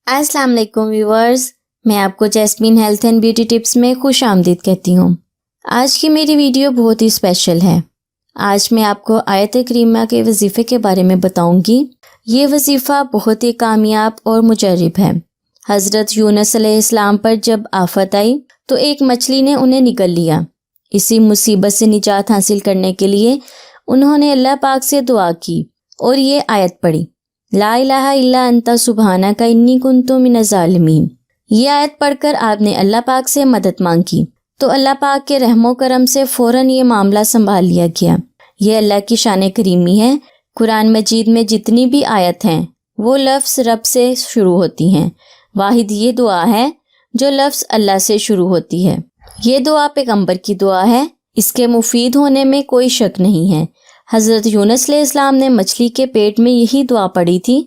अस्सलाम वालेकुम व्यूअर्स, मैं आपको jasmine health and beauty tips में खुश आमदीद कहती हूँ। आज की मेरी वीडियो बहुत ही स्पेशल है। आज मैं आपको आयत करीमा के वजीफ़े के बारे में बताऊंगी। ये वजीफ़ा बहुत ही कामयाब और मुजर्रब है। हज़रत यूनुस अलैहिस्सलाम पर जब आफत आई तो एक मछली ने उन्हें निगल लिया। इसी मुसीबत से निजात हासिल करने के लिए उन्होंने अल्लाह पाक से दुआ की और ये आयत पढ़ी, ला इलाहा इल्ला अंता सुब्हानका इन्नी कुन्तु मिनज़ ज़ालिमीन। ये आयत पढ़कर आपने अल्लाह पाक से मदद मांगी तो अल्लाह पाक के रहमो करम से फ़ौरन ये मामला संभाल लिया गया। ये अल्लाह की शान करीमी है। कुरान मजीद में जितनी भी आयत हैं वो लफ्ज़ रब से शुरू होती हैं। वाहिद ये दुआ है जो लफ्ज़ अल्लाह से शुरू होती है। ये दुआ पैगंबर की दुआ है। इसके मुफीद होने में कोई शक नहीं है। हज़रत यूनुस अलैहिस्सलाम ने मछली के पेट में यही दुआ पढ़ी थी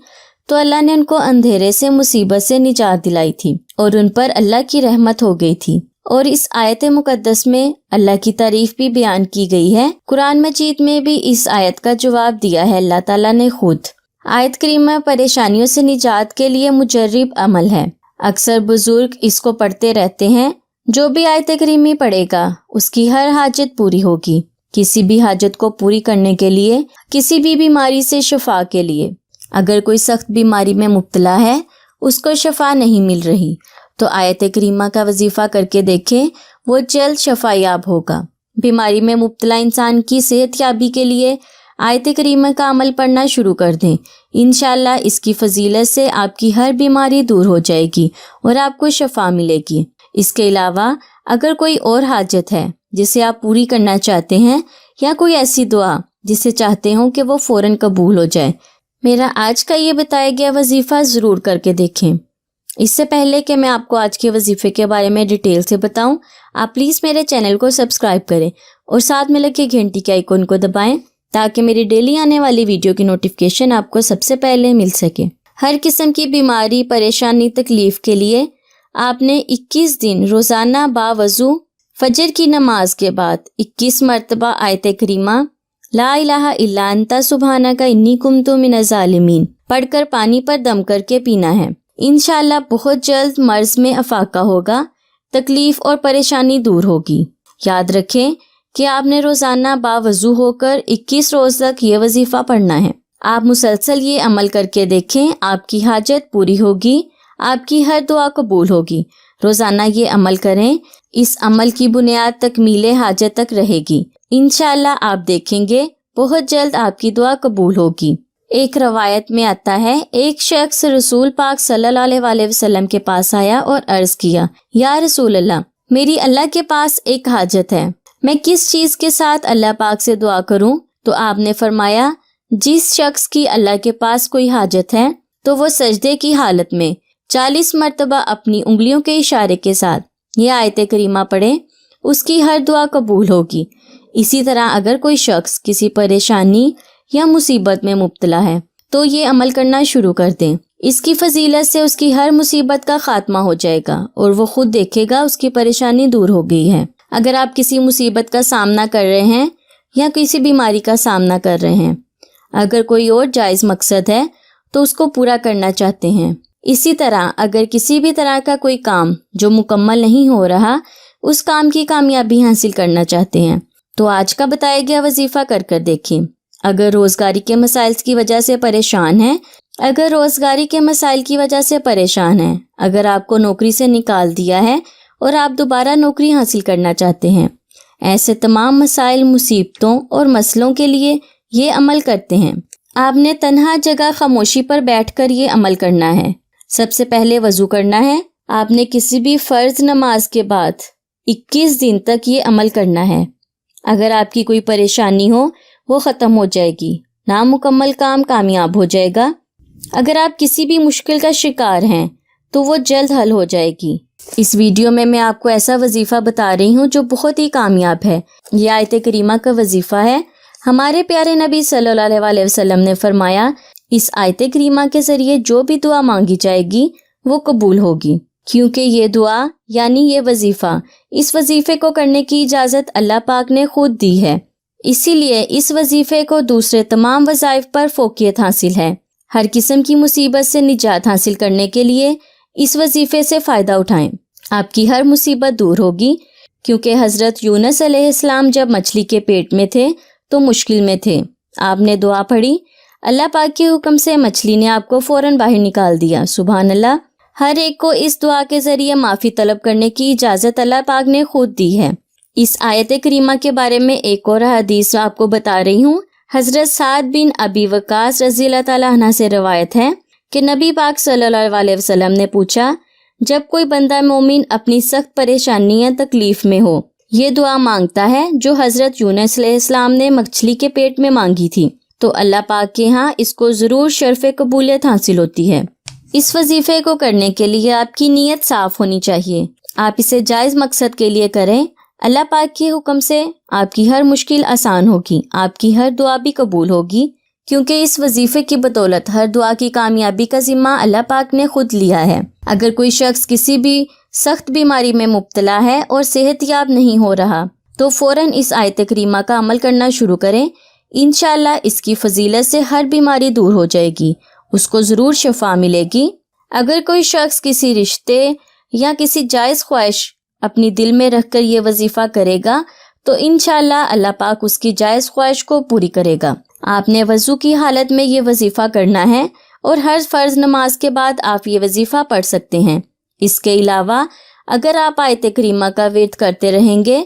तो अल्लाह ने उनको अंधेरे से मुसीबत से निजात दिलाई थी और उन पर अल्लाह की रहमत हो गई थी। और इस आयत मुकद्दस में अल्लाह की तारीफ भी बयान की गई है। कुरान मजीद में भी इस आयत का जवाब दिया है अल्लाह ताला ने खुद। आयत करीमा परेशानियों से निजात के लिए मुजर्रब अमल है। अक्सर बुजुर्ग इसको पढ़ते रहते हैं। जो भी आयत करीमी पढ़ेगा उसकी हर हाजत पूरी होगी। किसी भी हाजत को पूरी करने के लिए, किसी भी बीमारी से शिफा के लिए। अगर कोई सख्त बीमारी में मुब्तला है, उसको शिफा नहीं मिल रही तो आयत करीमा का वजीफ़ा करके देखें, वो जल्द शफायाब होगा। बीमारी में मुब्तला इंसान की सेहत याबी के लिए आयत करीमा का अमल पढ़ना शुरू कर दें। इंशाअल्लाह इसकी फजीलत से आपकी हर बीमारी दूर हो जाएगी और आपको शफा मिलेगी। इसके अलावा अगर कोई और हाजत है जिसे आप पूरी करना चाहते हैं या कोई ऐसी दुआ जिसे चाहते हो कि वो फ़ौरन कबूल हो जाए, मेरा आज का ये बताया गया वजीफ़ा ज़रूर करके देखें। इससे पहले कि मैं आपको आज के वजीफ़े के बारे में डिटेल से बताऊं, आप प्लीज़ मेरे चैनल को सब्सक्राइब करें और साथ में लगे घंटी के आइकन को दबाएं ताकि मेरी डेली आने वाली वीडियो की नोटिफिकेशन आपको सबसे पहले मिल सके। हर किस्म की बीमारी, परेशानी, तकलीफ़ के लिए आपने 21 दिन रोज़ाना बावज़ू फजर की नमाज के बाद 21 मरतबा आयत करीमा ला इलाहा इल्ला अंता सुब्हानका इन्नी कुन्तु मिनज़ ज़ालिमीन पढ़कर पानी पर दम करके पीना है। इंशाअल्लाह बहुत जल्द मर्ज में अफाका होगा, तकलीफ और परेशानी दूर होगी। याद रखें कि आपने रोज़ाना बावज़ू होकर 21 रोज़ तक ये वजीफ़ा पढ़ना है। आप मुसलसल ये अमल करके देखें, आपकी हाजत पूरी होगी, आपकी हर दुआ कबूल होगी। रोज़ाना ये अमल करें। इस अमल की बुनियाद तकमीले हाजत तक रहेगी। इंशाअल्लाह आप देखेंगे बहुत जल्द आपकी दुआ कबूल होगी। एक रवायत में आता है, एक शख्स रसूल पाक सल्लल्लाहु अलैहि वसल्लम के पास आया और अर्ज किया, या रसूल अल्लाह, मेरी अल्लाह के पास एक हाजत है, मैं किस चीज़ के साथ अल्लाह पाक से दुआ करूं? तो आपने फरमाया, जिस शख्स की अल्लाह के पास कोई हाजत है तो वो सजदे की हालत में 40 मरतबा अपनी उंगलियों के इशारे के साथ ये आयत करीमा पढ़े, उसकी हर दुआ कबूल होगी। इसी तरह अगर कोई शख्स किसी परेशानी या मुसीबत में मुब्तला है तो ये अमल करना शुरू कर दें। इसकी फजीलत से उसकी हर मुसीबत का खात्मा हो जाएगा और वो खुद देखेगा उसकी परेशानी दूर हो गई है। अगर आप किसी मुसीबत का सामना कर रहे हैं या किसी बीमारी का सामना कर रहे हैं, अगर कोई और जायज़ मकसद है तो उसको पूरा करना चाहते हैं। इसी तरह अगर किसी भी तरह का कोई काम जो मुकम्मल नहीं हो रहा, उस काम की कामयाबी हासिल करना चाहते हैं, तो आज का बताया गया वजीफ़ा कर कर देखें। अगर रोज़गारी के मसाइल की वजह से परेशान हैं, अगर आपको नौकरी से निकाल दिया है और आप दोबारा नौकरी हासिल करना चाहते हैं, ऐसे तमाम मसाइल, मुसीबतों और मसलों के लिए ये अमल करते हैं। आपने तन्हा जगह खामोशी पर बैठकर ये अमल करना है। सबसे पहले वज़ू करना है। आपने किसी भी फ़र्ज़ नमाज के बाद 21 दिन तक ये अमल करना है। अगर आपकी कोई परेशानी हो वो ख़त्म हो जाएगी, नामुकम्मल काम कामयाब हो जाएगा। अगर आप किसी भी मुश्किल का शिकार हैं तो वो जल्द हल हो जाएगी। इस वीडियो में मैं आपको ऐसा वजीफ़ा बता रही हूँ जो बहुत ही कामयाब है। यह आयत करीमा का वजीफ़ा है। हमारे प्यारे नबी सल्लल्लाहु अलैहि वसल्लम ने फरमाया, इस आयत करीमा के ज़रिए जो भी दुआ मांगी जाएगी वो कबूल होगी, क्योंकि ये दुआ यानी ये वजीफ़ा, इस वजीफ़े को करने की इजाज़त अल्लाह पाक ने खुद दी है। इसीलिए इस वजीफ़े को दूसरे तमाम वज़ाइफ पर फ़ोकियत हासिल है। ہر قسم کی مصیبت سے نجات حاصل کرنے کے لیے اس وظیفے سے فائدہ اٹھائیں۔ آپ کی ہر مصیبت دور ہوگی، کیونکہ حضرت یونس علیہ السلام جب مچھلی کے پیٹ میں تھے تو مشکل میں تھے۔ آپ نے دعا پڑھی، اللہ پاک کے حکم سے مچھلی نے آپ کو فوراً باہر نکال دیا۔ سبحان اللہ۔ ہر ایک کو اس دعا کے ذریعے معافی طلب کرنے کی اجازت اللہ پاک نے خود دی ہے۔ اس آیت کریمہ کے بارے میں ایک اور حدیث آپ کو بتا رہی ہوں۔ حضرت سعد بن ابی وقاص رضی اللہ تعالیٰ عنہ سے روایت ہے کہ نبی پاک صلی اللہ علیہ وسلم نے پوچھا، جب کوئی بندہ مومن اپنی سخت پریشانی یا تکلیف میں ہو، یہ دعا مانگتا ہے جو حضرت یونس علیہ السلام نے مچھلی کے پیٹ میں مانگی تھی، تو اللہ پاک کے ہاں اس کو ضرور شرف قبولیت حاصل ہوتی ہے۔ اس وظیفے کو کرنے کے لیے آپ کی نیت صاف ہونی چاہیے۔ آپ اسے جائز مقصد کے لیے کریں۔ اللہ پاک کے حکم سے آپ کی ہر مشکل آسان ہوگی، آپ کی ہر دعا بھی قبول ہوگی، کیونکہ اس وظیفے کی بدولت ہر دعا کی کامیابی کا ذمہ اللہ پاک نے خود لیا ہے۔ اگر کوئی شخص کسی بھی سخت بیماری میں مبتلا ہے اور صحت یاب نہیں ہو رہا تو فوراً اس آیت کریمہ کا عمل کرنا شروع کریں۔ انشاءاللہ اس کی فضیلت سے ہر بیماری دور ہو جائے گی، اس کو ضرور شفا ملے گی۔ اگر کوئی شخص کسی رشتے یا کسی جائز خواہش اپنی دل میں رکھ کر یہ وظیفہ کرے گا تو انشاءاللہ اللہ پاک اس کی جائز خواہش کو پوری کرے گا۔ آپ نے وضو کی حالت میں یہ وظیفہ کرنا ہے اور ہر فرض نماز کے بعد آپ یہ وظیفہ پڑھ سکتے ہیں۔ اس کے علاوہ اگر آپ آیت کریمہ کا ورد کرتے رہیں گے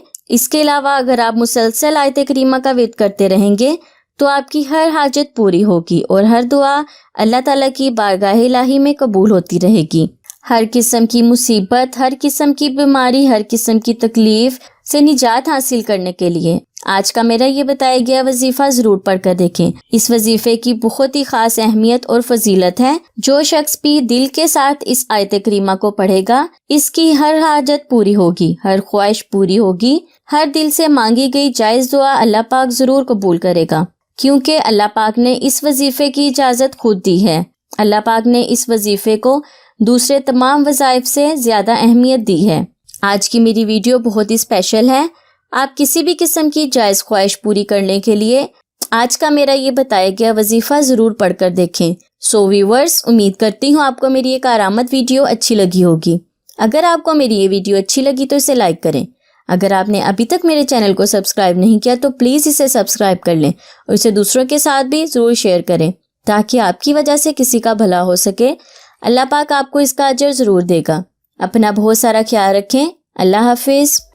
اگر آپ مسلسل آیت کریمہ کا ورد کرتے رہیں گے تو آپ کی ہر حاجت پوری ہوگی اور ہر دعا اللہ تعالیٰ کی بارگاہ الہی میں قبول ہوتی رہے گی۔ ہر قسم کی مصیبت، ہر قسم کی بیماری، ہر قسم کی تکلیف سے نجات حاصل کرنے کے لیے آج کا میرا یہ بتایا گیا وظیفہ ضرور پڑھ کر دیکھیں۔ اس وظیفے کی بہت ہی خاص اہمیت اور فضیلت ہے۔ جو شخص بھی دل کے ساتھ اس آیت کریمہ کو پڑھے گا، اس کی ہر حاجت پوری ہوگی، ہر خواہش پوری ہوگی، ہر دل سے مانگی گئی جائز دعا اللہ پاک ضرور قبول کرے گا، کیونکہ اللہ پاک نے اس وظیفے کی اجازت خود دی ہے۔ اللہ پاک نے اس وظیفے کو دوسرے تمام وظائف سے زیادہ اہمیت دی ہے۔ آج کی میری ویڈیو بہت ہی اسپیشل ہے۔ آپ کسی بھی قسم کی جائز خواہش پوری کرنے کے لیے آج کا میرا یہ بتایا گیا وظیفہ ضرور پڑھ کر دیکھیں۔ سو ویورز، امید کرتی ہوں آپ کو میری یہ کارآمد ویڈیو اچھی لگی ہوگی۔ اگر آپ کو میری یہ ویڈیو اچھی لگی تو اسے لائک کریں۔ اگر آپ نے ابھی تک میرے چینل کو سبسکرائب نہیں کیا تو پلیز اسے سبسکرائب کر لیں اور اسے دوسروں کے ساتھ بھی ضرور شیئر کریں تاکہ آپ کی وجہ سے کسی کا بھلا ہو سکے۔ اللہ پاک آپ کو اس کا اجر ضرور دے گا۔ اپنا بہت سارا خیال رکھیں۔ اللہ حافظ۔